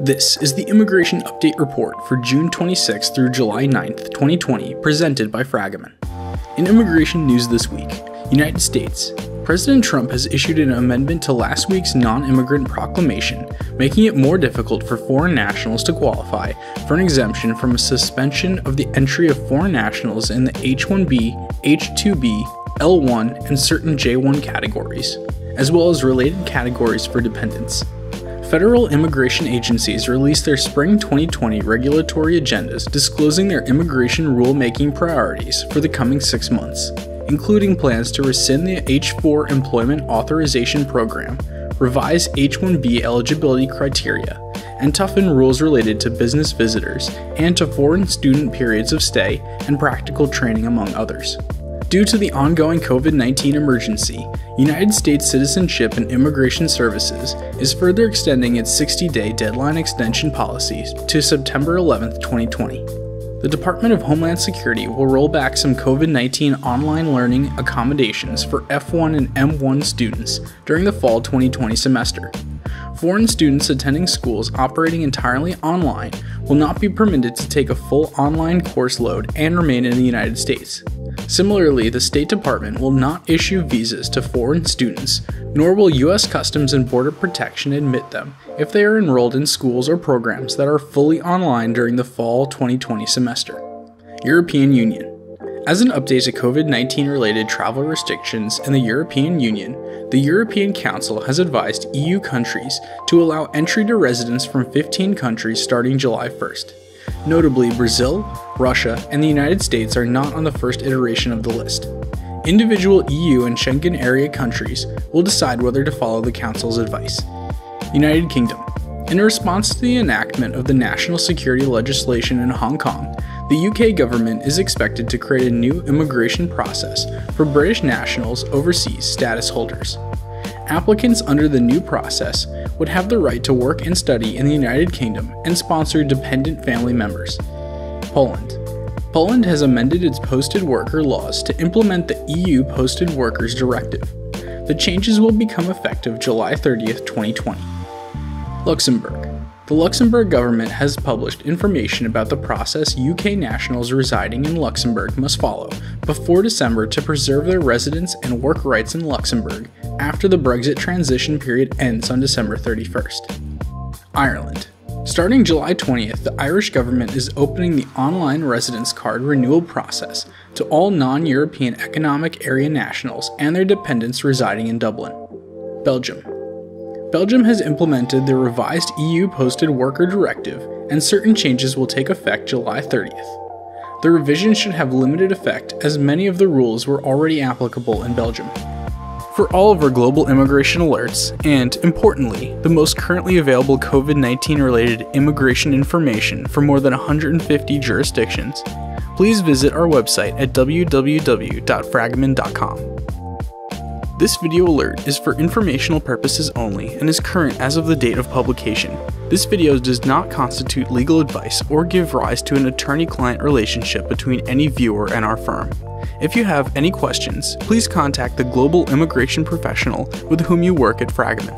This is the Immigration Update Report for June 26 through July 9th, 2020, presented by Fragomen. In immigration news this week, United States. President Trump has issued an amendment to last week's non-immigrant proclamation, making it more difficult for foreign nationals to qualify for an exemption from a suspension of the entry of foreign nationals in the H-1B, H-2B, L-1, and certain J-1 categories, as well as related categories for dependents. Federal immigration agencies released their spring 2020 regulatory agendas disclosing their immigration rulemaking priorities for the coming 6 months, including plans to rescind the H-4 Employment Authorization Program, revise H-1B eligibility criteria, and toughen rules related to business visitors and to foreign student periods of stay and practical training, among others. Due to the ongoing COVID-19 emergency, United States Citizenship and Immigration Services is further extending its 60-day deadline extension policies to September 11, 2020. The Department of Homeland Security will roll back some COVID-19 online learning accommodations for F1 and M1 students during the fall 2020 semester. Foreign students attending schools operating entirely online will not be permitted to take a full online course load and remain in the United States. Similarly, the State Department will not issue visas to foreign students, nor will U.S. Customs and Border Protection admit them if they are enrolled in schools or programs that are fully online during the fall 2020 semester. European Union. As an update to COVID-19 related travel restrictions in the European Union, the European Council has advised EU countries to allow entry to residents from 15 countries starting July 1st. Notably, Brazil, Russia, and the United States are not on the first iteration of the list. Individual EU and Schengen area countries will decide whether to follow the Council's advice. United Kingdom. In response to the enactment of the national security legislation in Hong Kong, the UK government is expected to create a new immigration process for British nationals overseas status holders. Applicants under the new process would have the right to work and study in the United Kingdom and sponsor dependent family members. Poland. Poland has amended its posted worker laws to implement the EU Posted Workers Directive. The changes will become effective July 30th, 2020. Luxembourg. The Luxembourg government has published information about the process UK nationals residing in Luxembourg must follow before December to preserve their residence and work rights in Luxembourg after the Brexit transition period ends on December 31st. Ireland. Starting July 20th, the Irish government is opening the online residence card renewal process to all non-European Economic Area nationals and their dependents residing in Dublin. Belgium. Belgium has implemented the revised EU Posted Worker Directive, and certain changes will take effect July 30th. The revision should have limited effect as many of the rules were already applicable in Belgium. For all of our global immigration alerts, and, importantly, the most currently available COVID-19 related immigration information for more than 150 jurisdictions, please visit our website at www.fragomen.com. This video alert is for informational purposes only and is current as of the date of publication. This video does not constitute legal advice or give rise to an attorney-client relationship between any viewer and our firm. If you have any questions, please contact the global immigration professional with whom you work at Fragomen.